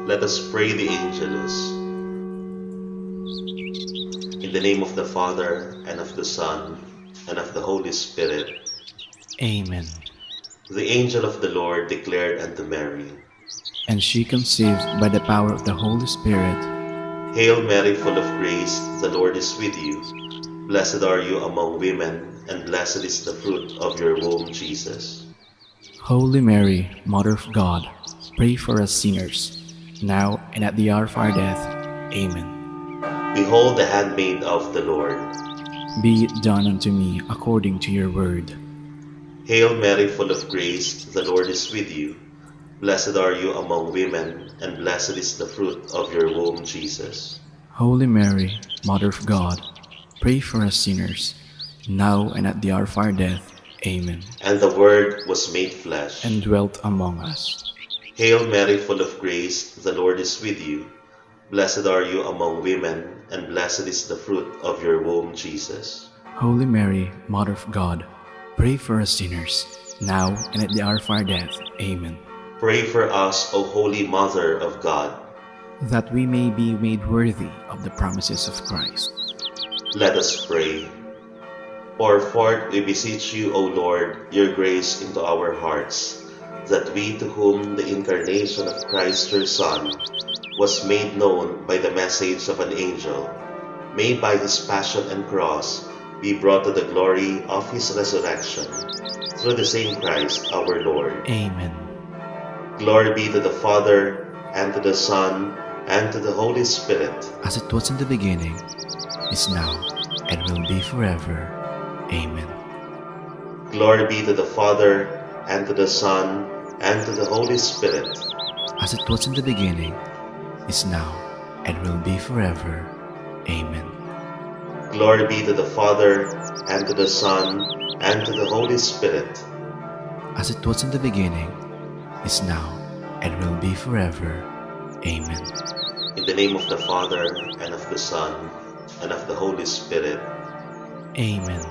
Let us pray the Angelus. In the name of the Father, and of the Son, and of the Holy Spirit. Amen. The angel of the Lord declared unto Mary, And she conceived by the power of the Holy Spirit. Hail Mary, full of grace, the Lord is with you. Blessed are you among women, and blessed is the fruit of your womb, Jesus. Holy Mary, Mother of God, pray for us sinners, now and at the hour of our death. Amen. Behold the handmaid of the Lord. Be it done unto me according to your word. Hail Mary, full of grace, the Lord is with you. Blessed are you among women, and blessed is the fruit of your womb, Jesus. Holy Mary, Mother of God, pray for us sinners, now and at the hour of our death. Amen. And the Word was made flesh, and dwelt among us. Hail Mary, full of grace, the Lord is with you. Blessed are you among women, and blessed is the fruit of your womb, Jesus. Holy Mary, Mother of God, pray for us sinners, now and at the hour of our death. Amen. Pray for us, O Holy Mother of God, that we may be made worthy of the promises of Christ. Let us pray. Pour forth, we beseech you, O Lord, your grace into our hearts, that we, to whom the incarnation of Christ your Son was made known by the message of an angel, may by his passion and cross be brought to the glory of his resurrection, through the same Christ our Lord. Amen. Glory be to the Father, and to the Son, and to the Holy Spirit, as it was in the beginning, is now, and will be forever. Amen. Glory be to the Father, and to the Son, and to the Holy Spirit, as it was in the beginning, is now, and will be forever. Amen. Glory be to the Father, and to the Son, and to the Holy Spirit, as it was in the beginning, is now, and will be forever. Amen. In the name of the Father, and of the Son, and of the Holy Spirit. Amen.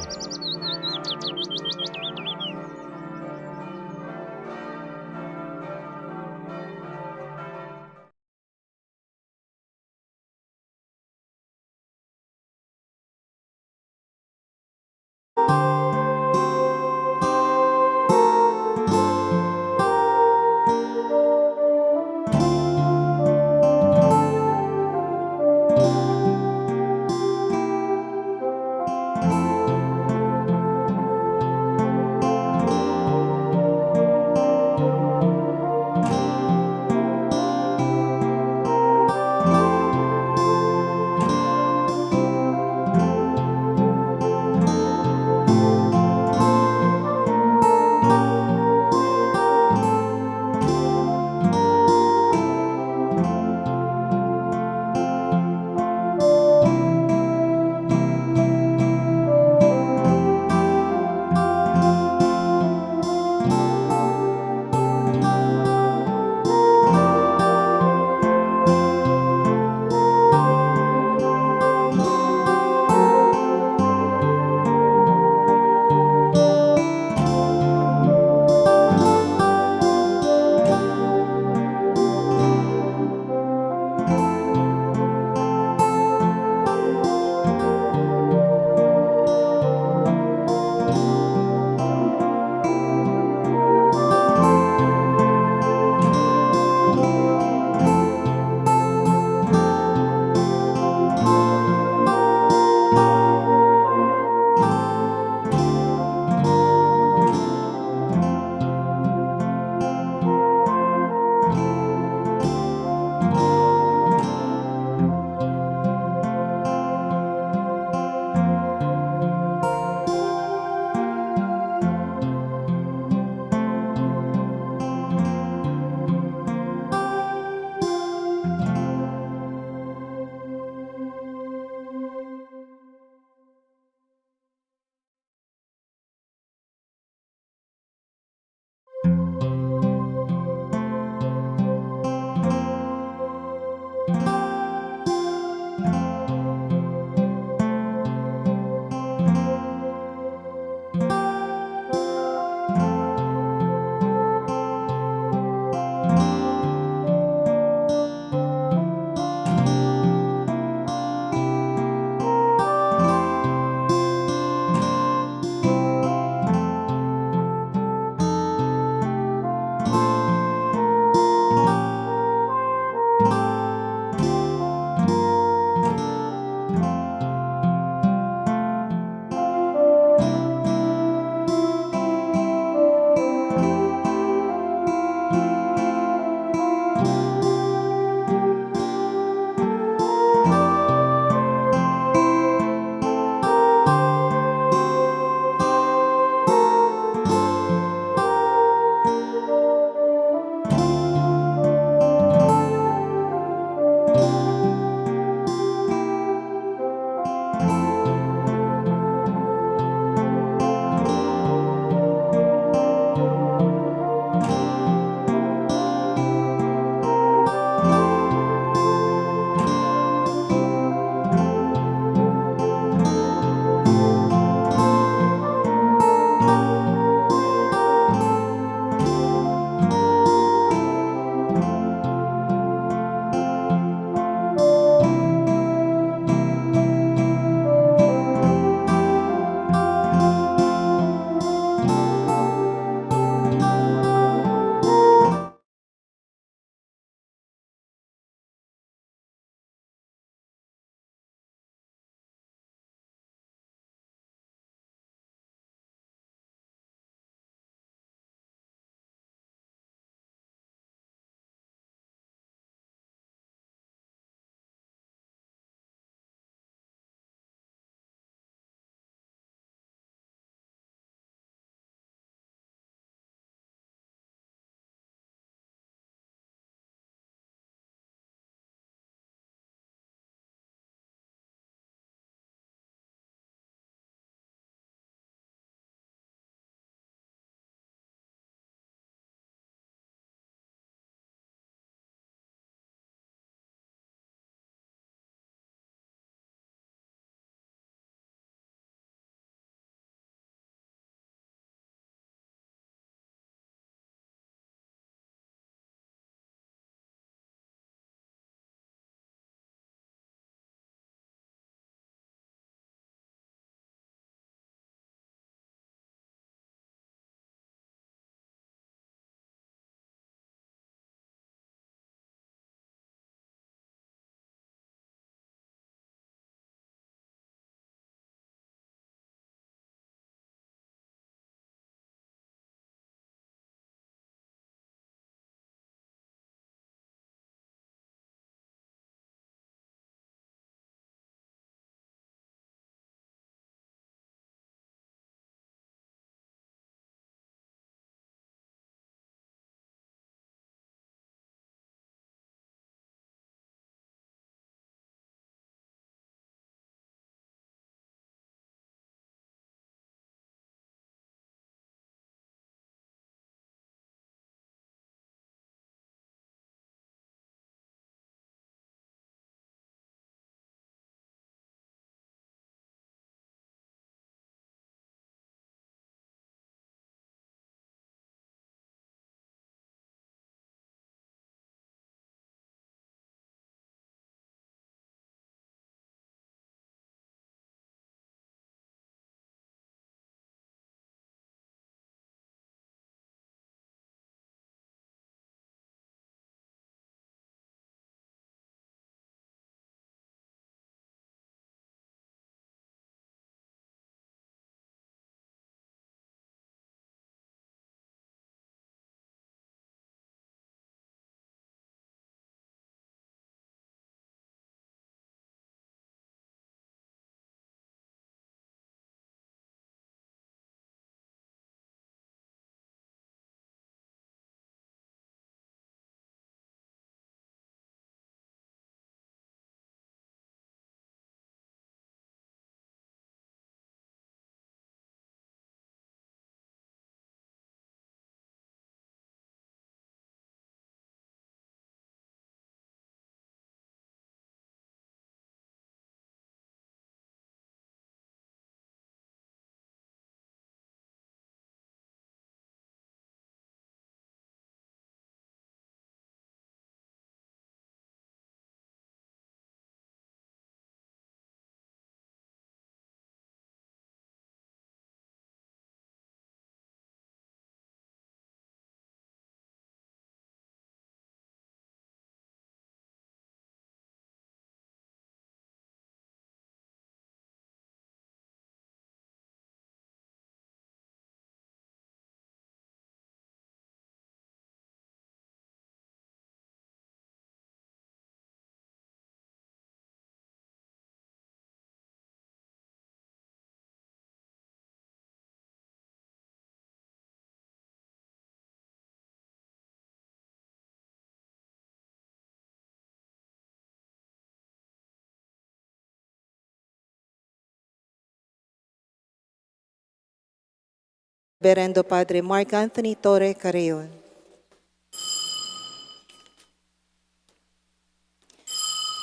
Reverendo Padre Mark Anthony Torre Carreon.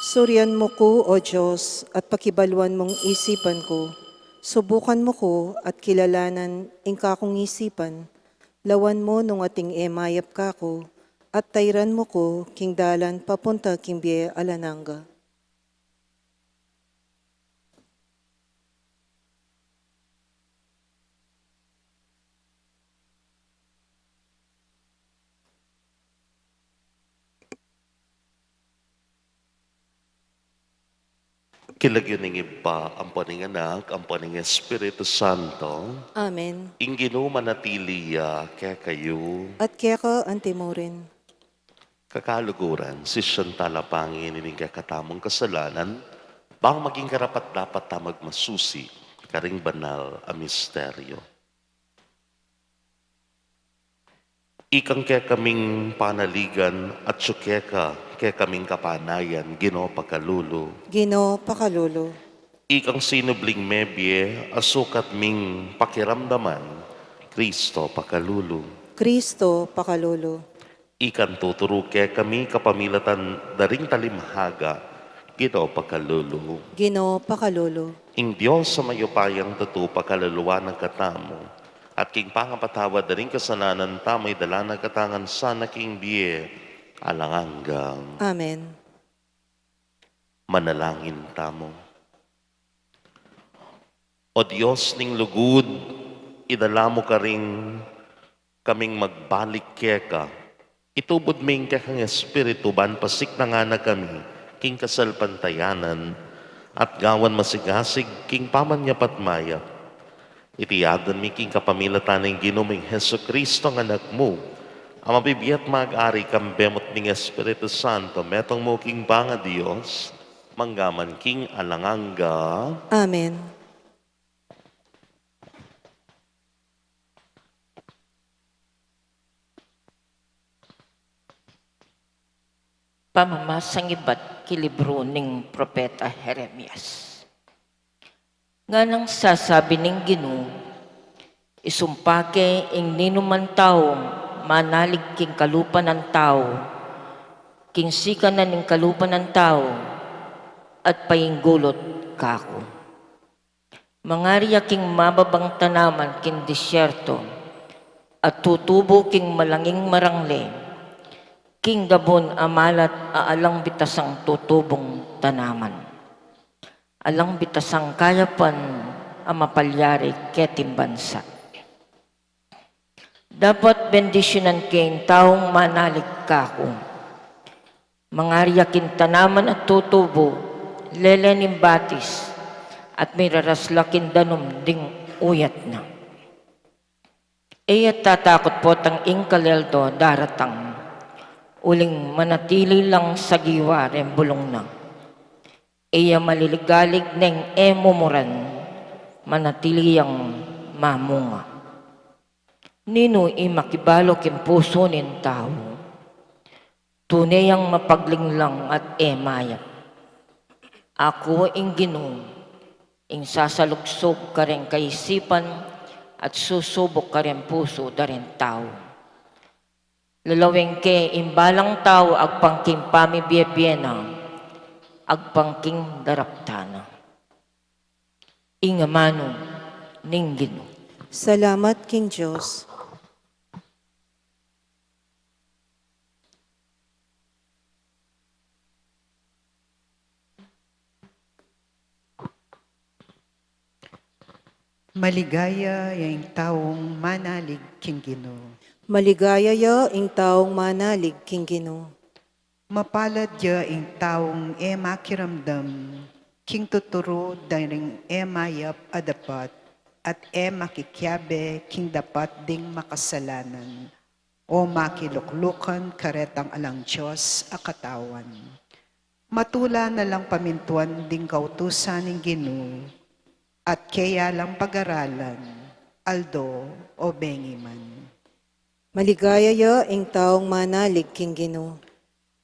Surian mo ko, O Diyos, at pakibaluan mong isipan ko. Subukan mo ko at kilalanan ingka kong isipan. Lawan mo nung ating emayap ka ko, at tayran mo ko king dalan papunta king biye alananga. Kilagyan ng iba ang paninganak, ang paning Espiritu Santo, Amen. ingino manatiliya kaya kayo, At kaya ka antimorin. kakaluguran, si Talapangin ining kakatamong kasalanan, bang maging karapat dapat ta magmasusi, karing banal a misteryo. Ikang kaya kaming panaligan at syukeka kaya kaming kapanayan, Ginoo pagkalulo. Ginoo pakalolo. Ikang sinubling mebye, asukat ming pakiramdaman, Kristo pagkalulo. Kristo pakalolo. Ikan tuturo kaya kami kapamilatan daring talimhaga, Ginoo pagkalulo. Ginoo pakalolo. Ing Diyos sa mayupayang tatu pagkaluluwa ng katamo, at king pangapatawad daring kasalanan tamo'y dala ng katangan sana king biye, alanganggang. Amen. Manalangin tamo. O Diyos ning lugud, idala mo ka rin kaming magbalik keka. Itubod ming kekang espiritu ban pasik na nga na kami, king kasalpantayanan, at gawan masigasig king pamanyapat maya. Itiyadan mi king kapamilatan ng ginuming Heso Kristo ng anak mo, ang mabibiyat mag-ari kambemot ning Espiritu Santo, metong mo king banga Diyos, manggaman king alanganga. Amen. Pamamasang iba't kilibro ning Propeta Jeremias. Nga nang sasabi ning Ginoo, isumpake ing ninuman taong manalig king kalupan ng tao, king sikanan ning kalupan ng tao, at painggulot kako. Mangarya king mababang tanaman king disyerto, at tutubo king malanging marangle, king gabon amalat aalang bitasang tutubong tanaman. Alang bitasang kayapan ang mapalyari keting bansa. Dapat bendisyonan king taong manalig kako. Mangarya king tanaman at tutubo, lelening batis, at may raraslakin danom ding uyat na. Iya't tatakot po tang ingkaleldo daratang, uling manatili lang sa giwa rembulong na. Iya maliligalig neng emumuran, manatiliyang mamunga. Nino makibalo kin puso nin tao, tunay ang mapaglinglang at emayap. Ako ing Ginoo, ing sasalugsog ka rin kaisipan at susubok ka rin puso da rin tao. Lalaweng ke imbalang tao agpangking pamibiyebiyena, agpangking daraptana. Ingamano ning Ginoo. Salamat King Diyos. Maligaya yung taong manalig king Ginoo. Maligaya ya ing taong manalig king Ginoo. Mapalad ya yung taong makiramdam, king tuturo daring mayap adapat, at makikyabe king dapat ding makasalanan, o makiluklukan karetang alang Diyos a katawan. Matula na lang pamintuan ding kautusan ng Ginoo, at kaya lang pag-aralan, aldo o bengiman. Maligaya ya ing taong manalig king Ginoo.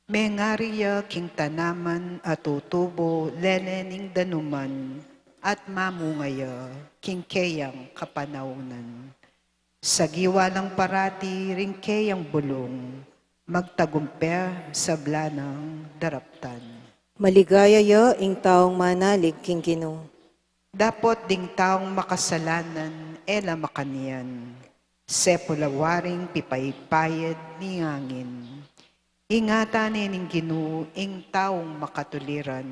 Mengariya king tanaman at tutubo lelening danuman at mamungaya king keyang kapanaunan. Sa giwalang parati ring kayang bulong, magtagumpe sa blanang daraptan. Maligaya ya ing taong manalig king Ginoo. Dapot ding taong makasalanan, ela makanian. Sepulawaring pipaypayad ni angin. Ingatan ning Ginoo ing taong makatuliran.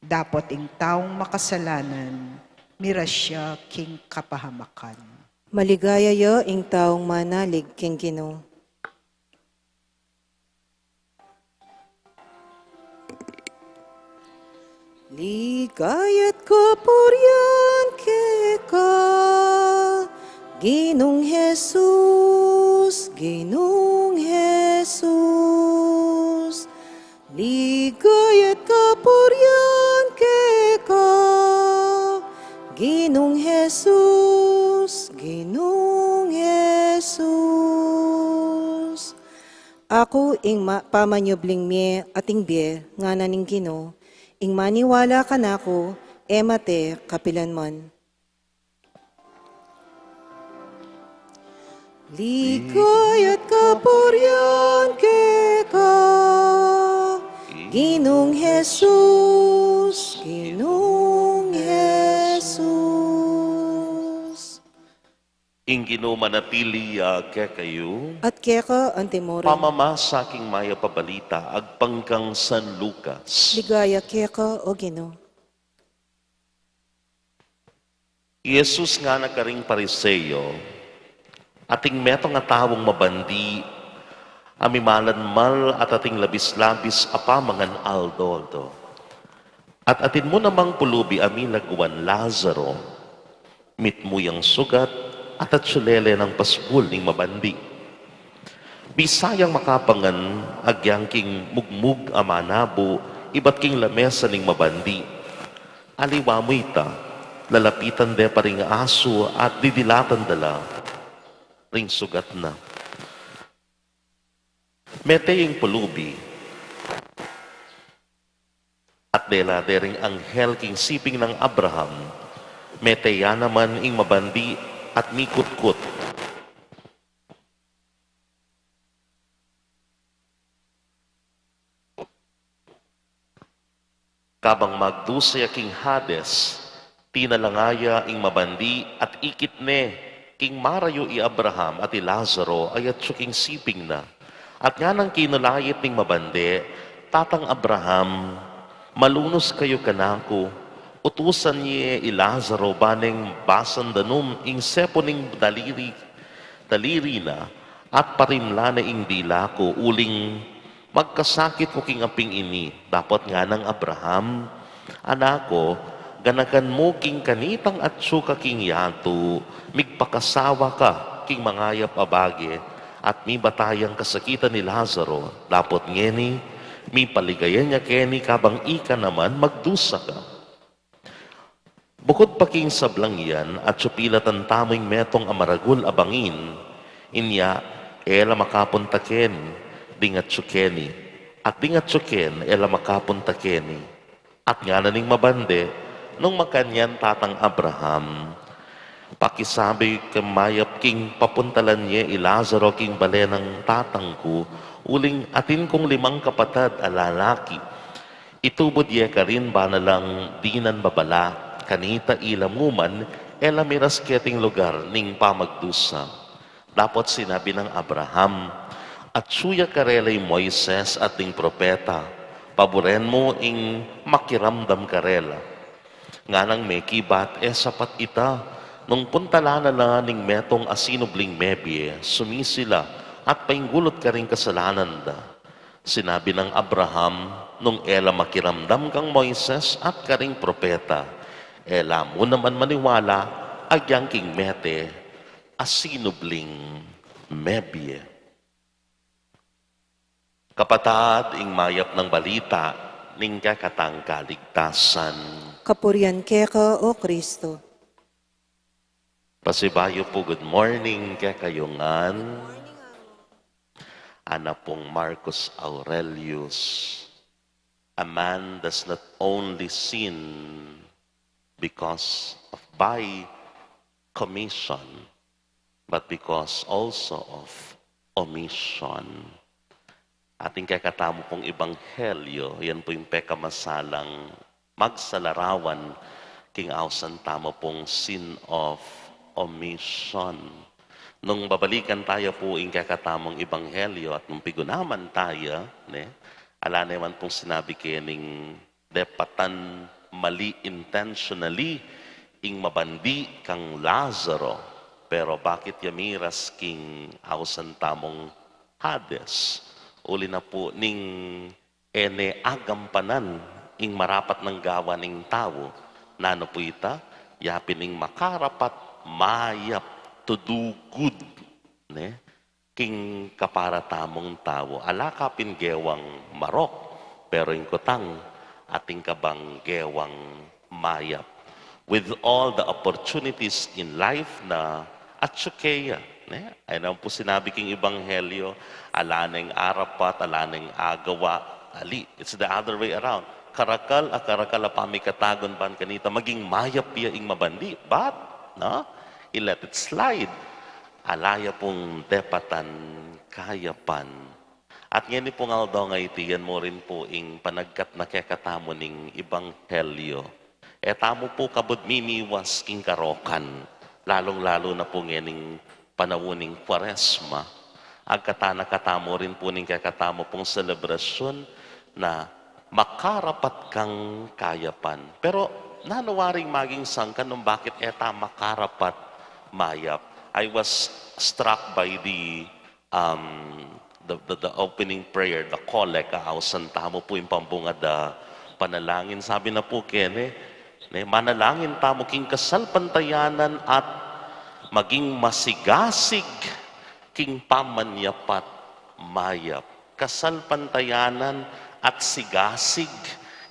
Dapot ing taong makasalanan, mirasya king kapahamakan. Maligaya ya ing taong manalig king Ginoo. Ligaya't kapurian keka, Ginong Jesus, Ginong Jesus. Ligaya't kapurian keka, Ginong Jesus, Ginong Jesus. Ako ing pamanyobling mi ating biye nga naning Ginoo, ing maniwala ka nako, emate kapilanman. Ligaya't kapurian keka, Ginong Jesus, Ginong Jesus. Ing Ginoo manatili kayo. At keka antimore, Pamama sa aking maya pabalita, agpangkang San Lucas. ligaya keka o Ginoo. Jesus nga nagkaring pariseyo, ating metong nga tawong mabandi, amimalanmal at ating labis-labis apamangan aldoldo. At atin mo namang pulubi amilagwan Lazaro, mitmuyang sugat at atsulele ng pasbul ning mabandi. Bisayang makapangan, agyangking mugmug amanabo, iba't king lamesa ning mabandi. Aliwa mo ita, lalapitan de pa ring aso at didilatan dala, ring sugat na. Meteying pulubi, at dela de ring anghel king siping ng Abraham, meteya naman ing mabandi at mikut-kut. Kabang magdusay king Hades, tinalangaya ing mabandi at ikit ne, king marayo i Abraham at i Lazaro ayat king siping na. At nga nang kinulayit ning mabandi, tatang Abraham, malunos kayo kanako, utusan niya i Lazaro baneng basan danum ing seponing daliri na at parimla na ing dila ko uling magkasakit ko king aping ini. Dapat nga ng Abraham, anako, ganakan mo king kanitang at suka king yato, migpakasawa ka king mangayap abage, at mi batayang kasakitan ni Lazaro, dapat ngeni, mi paligayan niya keni kabang ika naman magdusa ka. Bukod pa king sablang yan at supilatan taming metong amaragul abangin, inya, ela makapunta ken, dingat sukeni, at dingat suken, ela makapunta keni. At nga naning mabande, nung makanyan tatang Abraham, pakisabi kamayap king papuntalan niya i Lazaro king bale ng tatang ko, uling atin kong 5 kapatad a lalaki. Itubod ye ka rin ba na lang dinan babala, kanita ilamuman, ela miras keting lugar ning pamagdusa. Dapat sinabi ng Abraham, at suya karelay Moises at ning propeta, paboren mo ing makiramdam karela. Nga nang may kibat, sapat ita, nung puntala na ning metong asinubling mebye, sumisila at painggulot ka rin kasalanan da. Sinabi ng Abraham, nung ela makiramdam kang Moises at karing propeta, ela mo naman maniwala, agyang king mete, asinubling mebye. Kapatad, ing mayap ng balita, ning kakatang kaligtasan. Kapurian keka o Kristo. Pasibayo po, good morning kay kayungan. Ana pong Marcus Aurelius. A man does not only sin because of by commission, but because also of omission. Ating kakatamo pong ebanghelyo, yan po yung pekamasalang magsalarawan king ausan tamo pong sin of omission. Nung babalikan tayo po yung kakatamong ebanghelyo at nung pigunaman tayo, ala naman pong sinabi kining depatan mali intentionally ing mabandi kang Lazaro. Pero bakit yamiras king ausan tamong Hades? Uli na po ning agampanan ing marapat ng gawa ning tao. Nano po ita? Yapin ing makarapat mayap to do good. King kaparatamong tao. Alakapin gewang marok. Pero ing kutang ating kabang gewang mayap. With all the opportunities in life na atsukeya. Ayun po sinabi king ebanghelyo, ala nang arapat, ala nang agawa, ali. It's the other way around. Karakal pamikatagon ban kanita, maging mayap ya ing mabandi. But, I let it slide. Alaya pong depatan, kayapan. At ngayon po nga daw nga itiyan mo rin po ing panagkat na kekatamo ning ebanghelyo. Tamo po kabud mimiwas king karokan. Lalong-lalo na po ngayon panawuning Kwaresma, agkatana-katamo rin po ning kakatamo pong selebrasyon na makarapat kang kayapan. Pero nanuwaring maging sangkan nung bakit makarapat mayap. I was struck by the opening prayer, the collect, ausan tamo po yung pambungad panalangin. Sabi na po kene, manalangin tamo king kasal pantayanan at maging masigasig king pamanyapat mayap. Kasal pantayanan at sigasig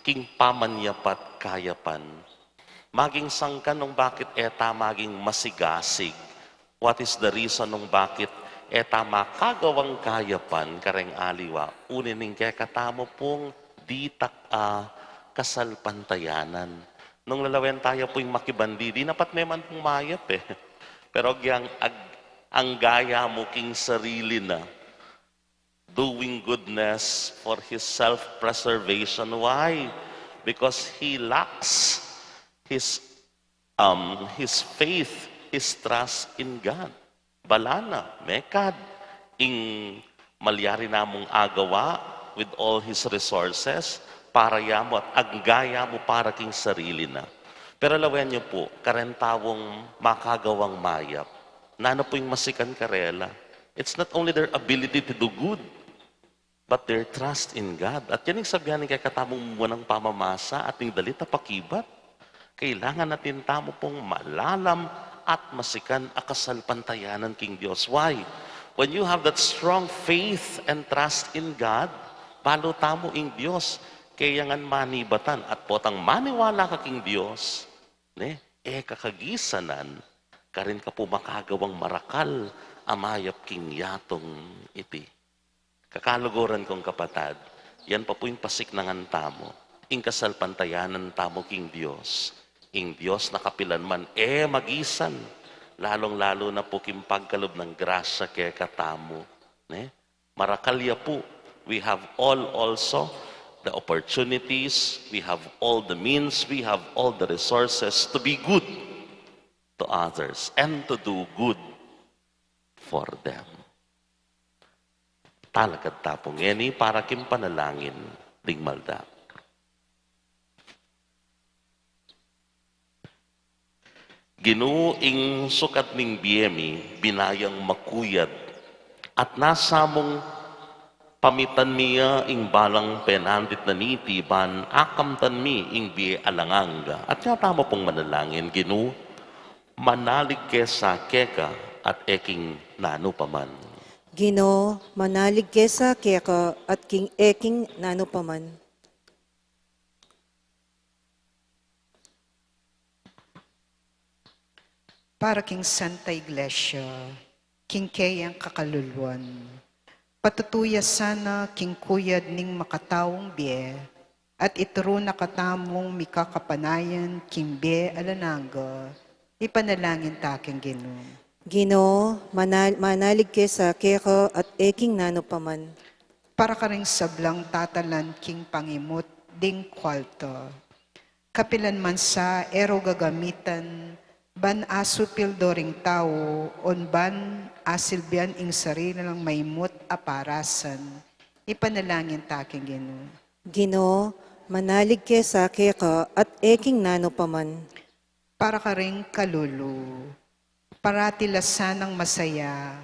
king pamanyapat kayapan. Maging sangkan nung bakit maging masigasig. What is the reason nung bakit makagawang kayapan kareng aliwa? Unin kaya katamo pong ditak kasal pantayanan. Nung lalawen tayo po yung makibandi, di napat naman pong mayap Pero ang gaya mo king sarili na, doing goodness for his self-preservation. Why? Because he lacks his faith, his trust in God. Balana, mekad, ing malyari namong agawa with all his resources, para yamo at aggaya mo para king sarili na. Pero lawen niyo po, karentawong makagawang mayap, na ano po yung masikan karela. It's not only their ability to do good, but their trust in God. At yan yung sabihan ng kakatamong munang pamamasa ating dalita pakibat. Kailangan natin tamo pong malalam at masikan akasal pantayanan king Diyos. Why? When you have that strong faith and trust in God, balo tamo ing Diyos, kayangan manibatan at potang maniwala ka king Diyos, kakagisanan, karin ka po makagawang marakal, amayap king yatong iti. Kakaluguran kong kapatad, yan pa po yung pasiknangan tamo, ing kasal pantayanan tamo king Diyos, ing Diyos na kapilan man, magisan, lalong-lalo na po king pagkalob ng grasya kaya katamo. Marakalya po, we have all also the opportunities, we have all the means, we have all the resources to be good to others and to do good for them. Talagad tapong eni para kim panalangin ding malda. Ginuing sukat ning biyemi, binayang makuyad, at nasamong pamitan miya ing balang penandit na niti ban akamtan mi ing biye alanganga. At yata mo pong manalangin, Ginu, manalig kesa keka at eking nano paman. Gino, manalig kesa keka at eking nano paman. Para king Santa Iglesia, king kayang kakaluluan, patutuya sana king kuyad ning makatawong biye, at ituro na katamong mikakapanayan king biye alananga, ipanalangin taking Ginoo. Ginoo, manalig ke sa keko at eking nano paman. Para ka ring sablang tatalan king pangimot ding kwalto. Kapilan man sa ero gagamitan, ban asupil doring tao, on ban asilbian ing sarili ng maimot aparasan. Ipanalangin taking Ginoo. Ginoo, manalig ke sa keko at eking nano paman. Para ka ring kalulu, paratilasan ng masaya,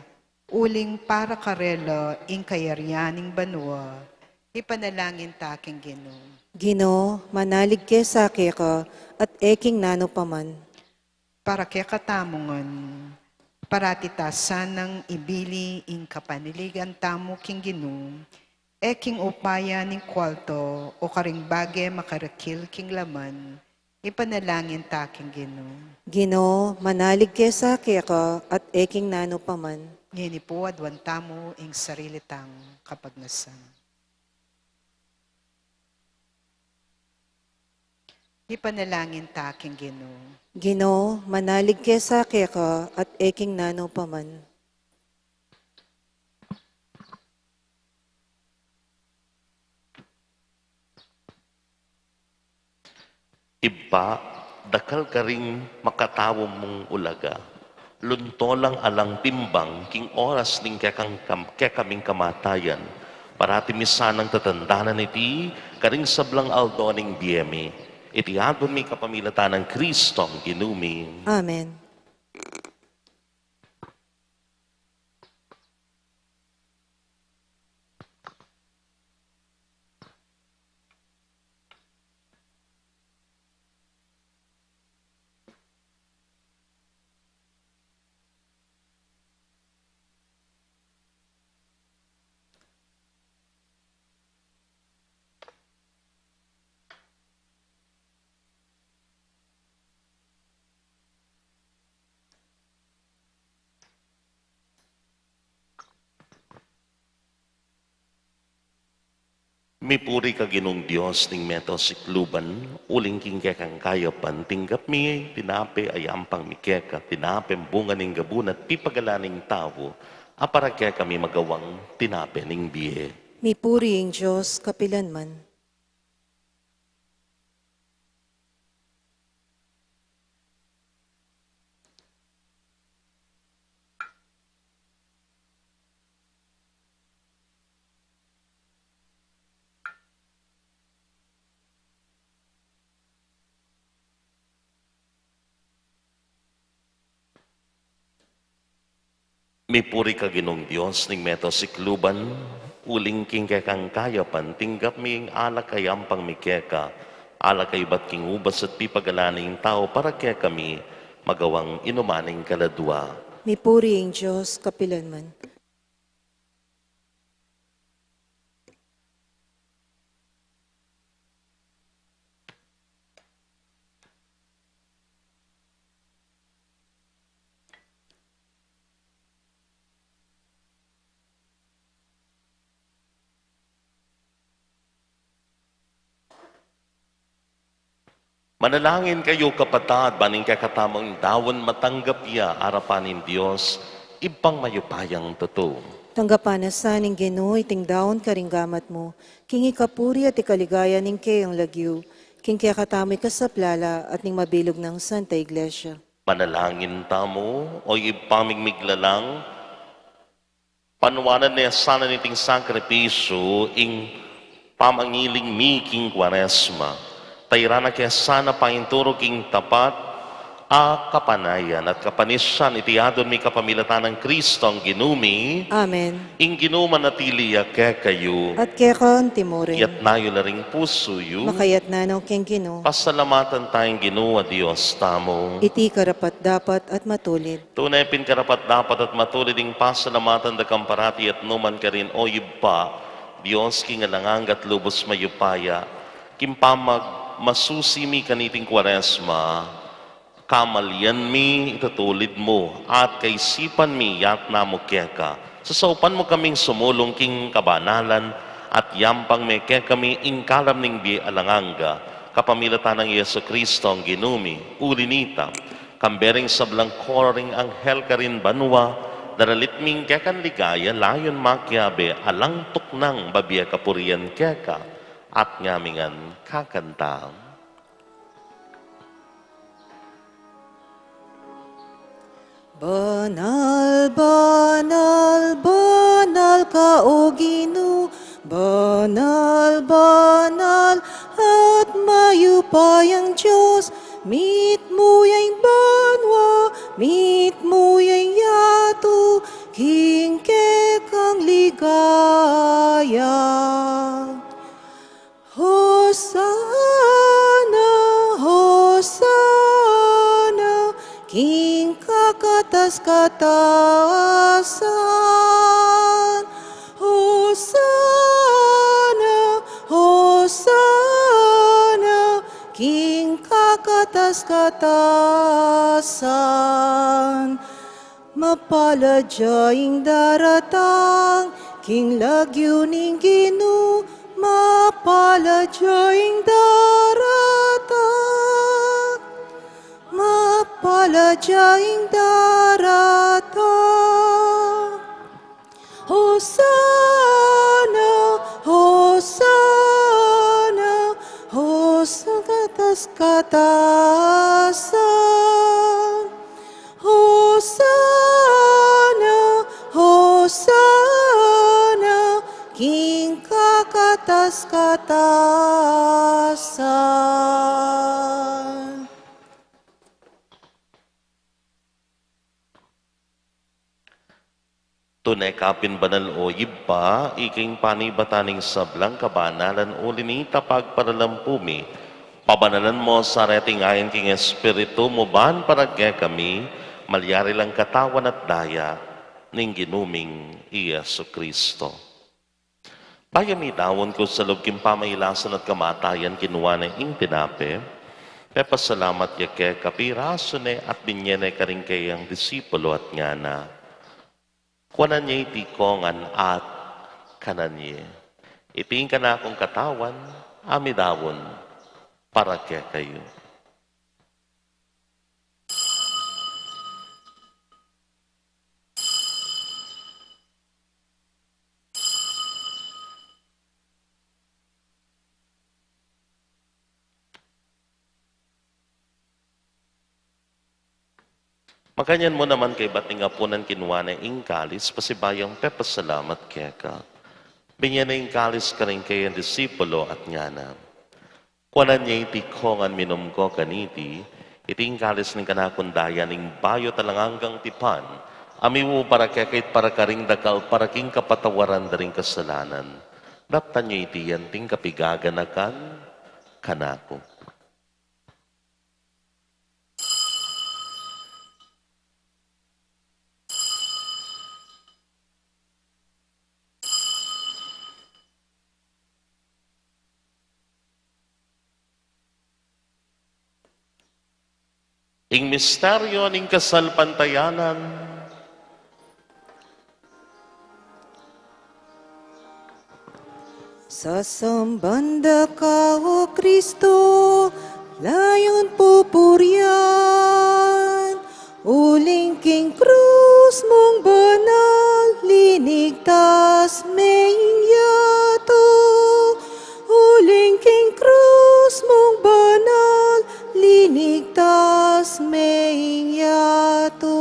uling para karelo ing kayaryaning banwa, ipanalangin taking Ginoo. Ginoo, manalig ke sa keko at eking nano paman. Para kaya katamungan, paratitasan ng ibili ing kapaniligan tamo king Ginoo, eking upaya ning kwalto o karing bagay makarakil king laman, ipanalangin taking Ginoo. Ginoo, manalig ke sa keko at eking nano paman. Ngini po adwan tamo ing sarili tang kapagnasan. Ipanalangin taking Ginoo. Ginoo, manalig ke sa keko at eking nano paman. Iba, dakal ka ring makatawo mong ulaga. Lunto lang alang timbang, king oras ning kaming kamatayan. Parati misanang tatandanan iti, karing sablang aldoning biyemi. Iti adon mi kapamilatan ng Kristong ginumi. Amen. Mipuri ka ginong Diyos ning meto sikluban, uling king kekang kayapan, tinggap mi tinape ayampang mi keka, tinape bunga ning gabunat, pipagalaning tao, apara kaya kami magawang tinape ning biye. Mipuri ang Diyos kapilanman. Mipuri ka ginong Diyos ning meto sikluban, uling king kekang kayapan, tinggap mi ang alak ayampang mi keka, alak kay bat king ubas at pipagalaning tao, para kaya kami magawang inumaning kaladwa. Mipuri ang Diyos kapilanman. Manalangin kayo kapatad, baning kakatamang dawon matanggap iya, arapanin Diyos, ibang mayupayang totoo. Tanggapan na sa ning Ginoo iting daon karinggamat mo, king ikapuri at ikaligaya ning kayang lagyu, king kaya katamoy kasaplala at ning mabilog ng Santa Iglesia. Manalangin tamo, o ipamigmiglalang, panuwanan niya sana niting sakripisyo, ing pamangiling mi king Kwaresma. Tayrana kaya sana painturo king tapat, kapanayan at kapanisyan itiadon mi kapamilatan ng Kristong ginumi, Amen. ing ginuman natiliya kaya kayo, At kaya ka timurin, yat nayo na ring puso yu, makayat nanaw king Ginoo, pasalamatan tayong ginuwa Diyos tamo. iti karapat dapat at matulid. Tunay pinkarapat dapat at matulid ing pasalamatan da kamparati at numan ka rin o yubba, Diyos kingalangang at lubos mayupaya, kimpamag masusi mi kaniting Kwaresma, kamalyan mi itatulid mo, at kaisipan mi yat na mo keka. Sasaupan mo kaming sumulong king kabanalan, at yampang me keka mi ingkalam ning bi alanganga, kapamilatan ng Yesu Kristo ang ginumi, ulinita, kambering sablang koring anghel karin banwa, daralit ming kekan ligaya, layon makyabe, alang tuknang babiya kapurian keka, at ngamingan kakanta. Banal, banal, banal ka o Ginoo, banal, banal, at mayupayang Diyos, mit mo yang banwa, mit mo yang yato, kingke kang ligaya. Hosana, Hosana, King kakatas-katasan. Hosana, Hosana, King kakatas-katasan. Mapalajaing daratang, King Lagyuning Ginoo, mapalajaing daratang, mapalajaing daratang. Hosana, Hosana, Hosana katas-katasan. Hosana, Hosana, King kakatas-katasan. Tunay kapin banal o yibba, iking panibataning sablang kabanalan o linita pagparalampumi, pabanalan mo sa reting ayon king Espiritu mo ban paragya kami, malyari lang katawan at daya, ning ginuming Iyesu Kristo. Payamitawon ko sa loob king pamailasan at kamatayan kinuha na ing tinape, pepasalamat ya ke kapiraso ne at binyene karing kayang disipulo at ngana. Kuanan niya itikongan at kanan niya. Iting ka na akong katawan, amidawon, para kaya kayo. Makanyan mo naman kay bating apunan kinuha na ingkalis, pasibayang pepasalamat kaya ka. Binyan na ingkalis ka rin kay ang disipulo at nyana. Kuanan niya itikongan minom ko kaniti, itingkalis ng kanakundaya ning bayo talanganggang tipan, amiwo para kaya kahit para karing dakal, para king kapatawaran daring kasalanan. Daptan niya itiyan ting kapigaganakan, kanako. Ing misteryo ning kasalpantayanan, Sasambanda ka, O Kristo, layon pupuryan, uling king krus mong banal, linigtas may yato. Uling king krus mong banal, linigtas may yato.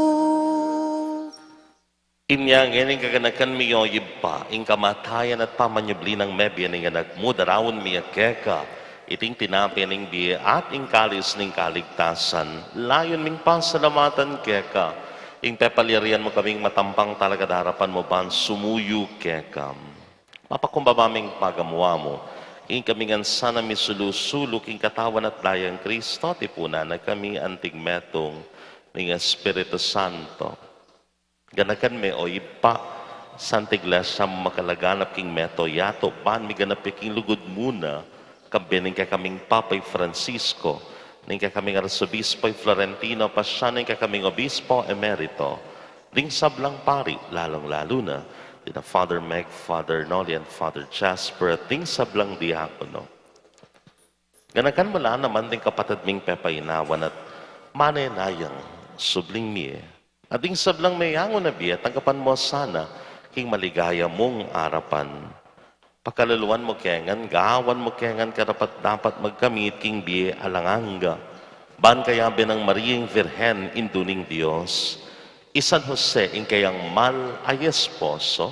inyang ining kaganakan miyo yibpa, ing kamatayan at pamanyabli ng mebya ning anak mo, darawon miya keka, iting tinapi ning biye at ing kalis ning kaligtasan, layon ming pasalamatan keka, ing pepalyarian mo kaming matampang talaga darapan mo ban sumuyu keka. Mapakumbabaming pagamuwa mo, ing kamingan sana misulusulok ing katawan at dayang Kristo, tipuna na kami anting metong ning Espiritu Santo. Ganakan me o ipa Santa Iglesia makalaganap king meto yato ban mi ganap king lugod muna kabining ka kaming Papay Francisco ning ka kaming Arsobispo Florentino pasya ning ka kaming Obispo Emerito ding sablang pari lalong-lalo na dina Father Meg, Father Noli and Father Jasper at ding sablang diakono. Ganakan mo lang naman ding kapatid ming pepainawan at manenayang subling mi. Ading sablang mayango na biya, tanggapan mo sana, king maligaya mong arapan. Pakaluluan mo kengan, gawan mo kengan, karapat dapat magkamit, king biya alanganga. Ban kaya binang Mariing Virhen, induning Diyos, Isan Jose, in kayang mal ay esposo,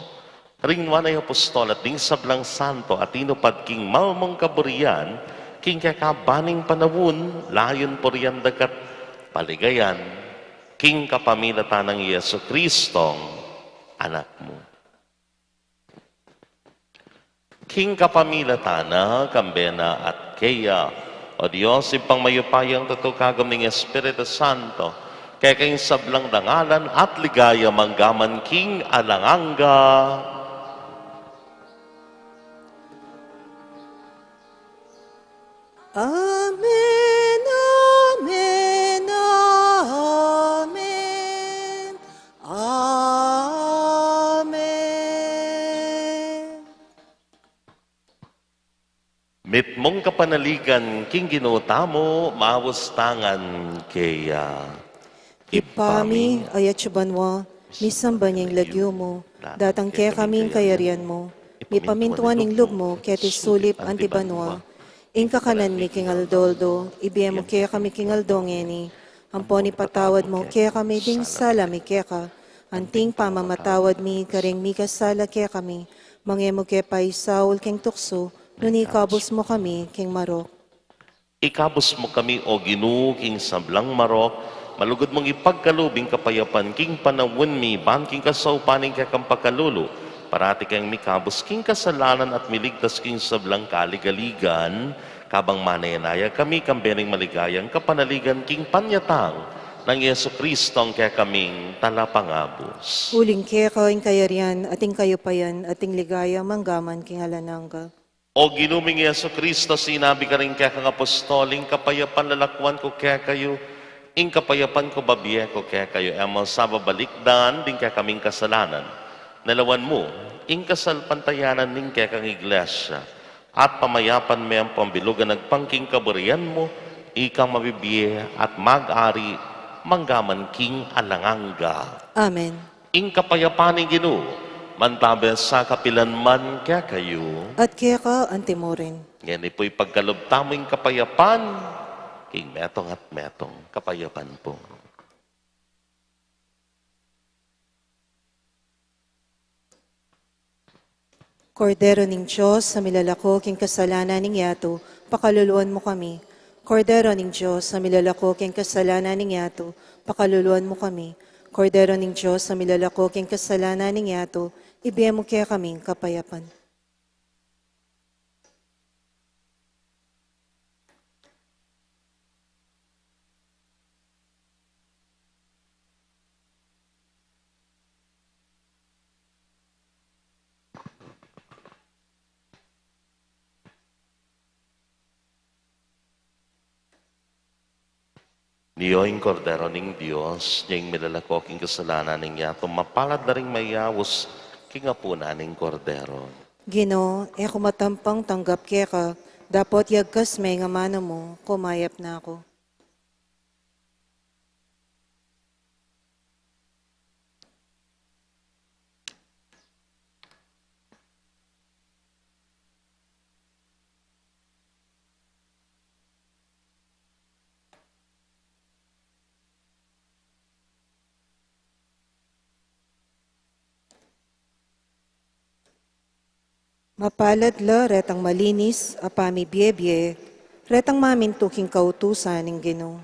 ringwan ay apostol at ding sablang santo at inupad king malmong kaburian, king kakabaning panawun, layon po riyan dagat paligayan, king kapamilatan ng Yeso Kristong anak mo. King kapamilatan na kambena at kaya, o Diyos, ipang mayupayang tatukagam ng Espiritu Santo, kaya kayong sablang dangalan at ligaya manggaman king alanganga. Amen, amen, amen, amen. Mit mong kapanaligan, king ginutamo, mawustangan kaya. Ipami ayat subanwa, misamban yung lagyo mo, datang kaya kaming kayarian mo, mi pamintuan ng lub mo, kaya tisulip antibanwa, inka kanan mi kingaldoldo, ibiya mo kaya kami kingaldong eni, amponi patawad mo, kaya kami ding sala mi kaya ka, anting pamamatawad mi, karing mi kasala kaya kami, mangemo kaya pa isaul king tukso, nuni kabos mo kami king marok. Ikabos mo kami o Ginoo king sablang marok, malugod mong ipagkalubing kapayapan king panawin mi, ban king kasaupaning kakang pagkalulo, parati kang mikabos king kasalanan at miligtas king sablang kaligaligan, kabang manayanaya kami kambening maligayang kapanaligan king panyatang ng Yeso Kristo ang kaya kaming talapangabos. Huling kaya ka ing kayarian, ating kayo payan, ating ligaya manggaman king alanangga. O ginuming Yeso Kristo, sinabi ka rin kaya kang apostoling, kapayapan lalakwan ko kaya kayo, ing kapayapan ko babiye ko kaya kayo, emo sa babalikdan, din kaya kaming kasalanan. Nalawan mo, ing kasalpantayanan ning kaya kang iglesia, at pamayapan may ang pambilugan nagpangking kaburian mo, ikang mabibiye at mag-ari, manggaman king alanganga. Amen. Ing kapayapan ni Ginoo, mantabes sa kapilanman kaya kayo. At kaya ka antimorin. Yan po'y pagkalubtaming kapayapan, king metong at metong kapayapan po. Kordero ning Diyos, sa milalako king kasalanan ning yato, pakaluluan mo kami. Kordero ning Diyos, sa milalako king kasalanan ning yato, pakaluluan mo kami. Kordero ning Diyos, sa milalako king kasalanan ning yato, ibigay mo kaya kaming kapayapan. Niyoing kordero ning Diyos, niyang milalako king kasalanan ning yato, mapalad na ring mayawos king apuna ning kordero. Gino, kumatampang tanggap kaya ka, dapat yagkas may nga mano mo, kumayap na ako. Mapalad la, retang malinis, apami biyebye, retang mamin tuking kautusan ng Gino.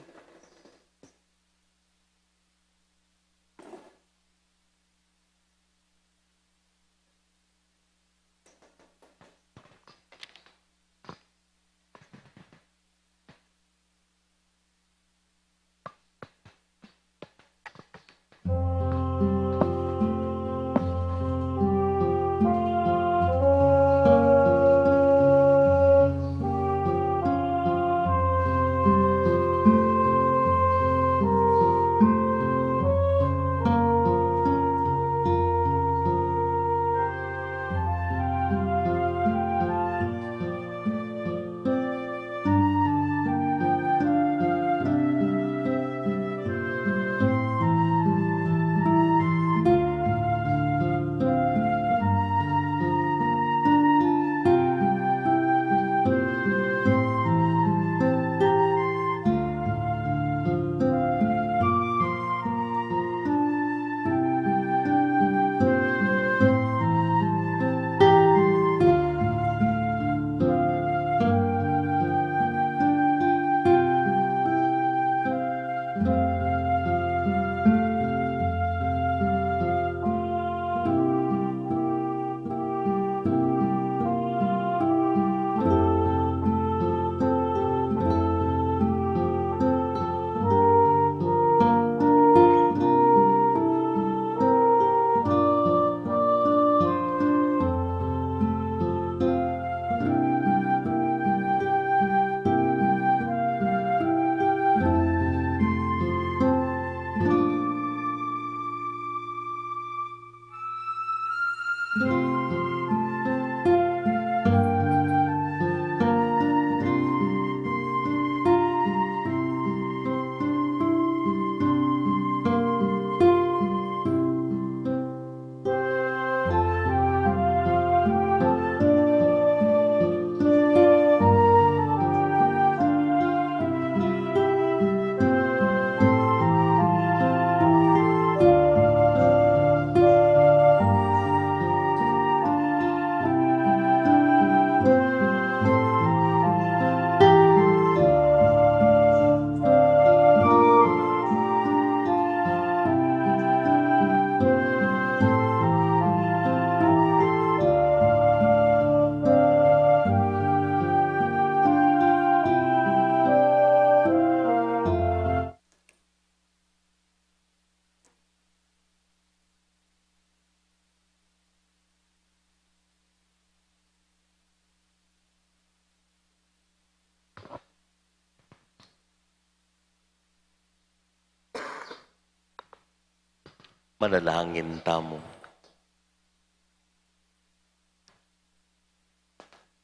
Manalangin tamo.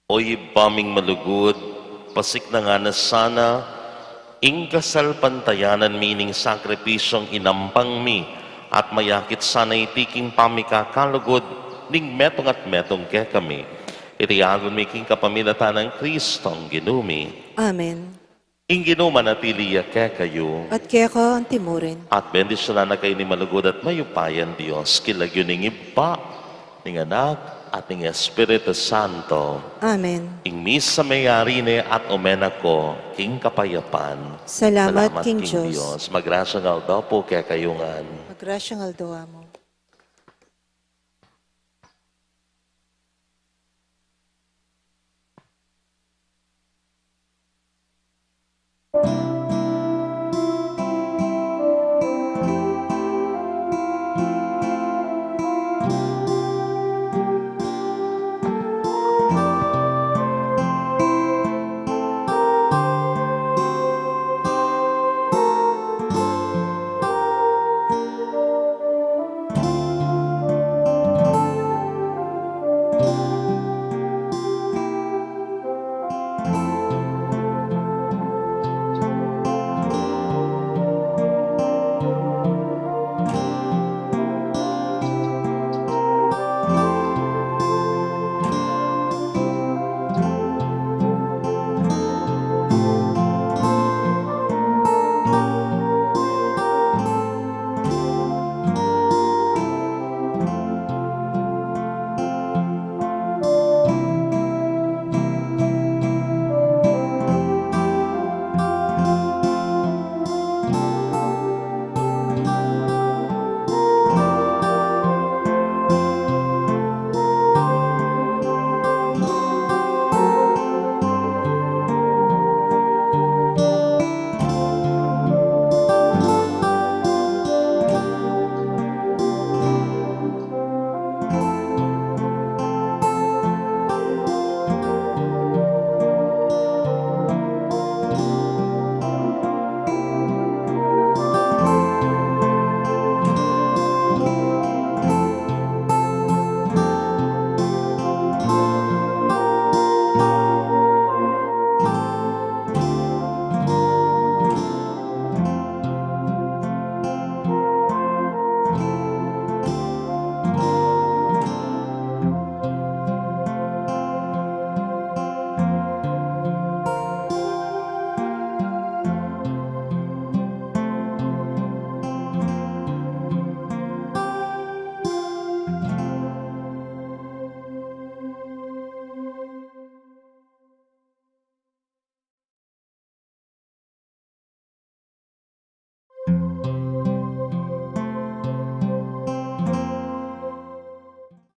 Oy baming malugod, pasik na nga na sana, ingkasal pantayanan mining sakripisyong inampang mi, at mayakit sana itiking pamikakalugod, ning metong at metong ke kami. Itiagon mi king kapamilatan ng Kristong ginumi. Amen. Ing ginuma na tiliya ke kayo. At kaya ka ang timurin. At bendisyonan na kayo ni malugod at mayupayan Diyos, kilagyo ning iba, ning anak, at ning Espiritu Santo. Amen. Ing misa mayari ni at umena ko, king kapayapan. Salamat, King Diyos. Magrasya nga daw po kaya kayungan. Magrasyang aldawa mo.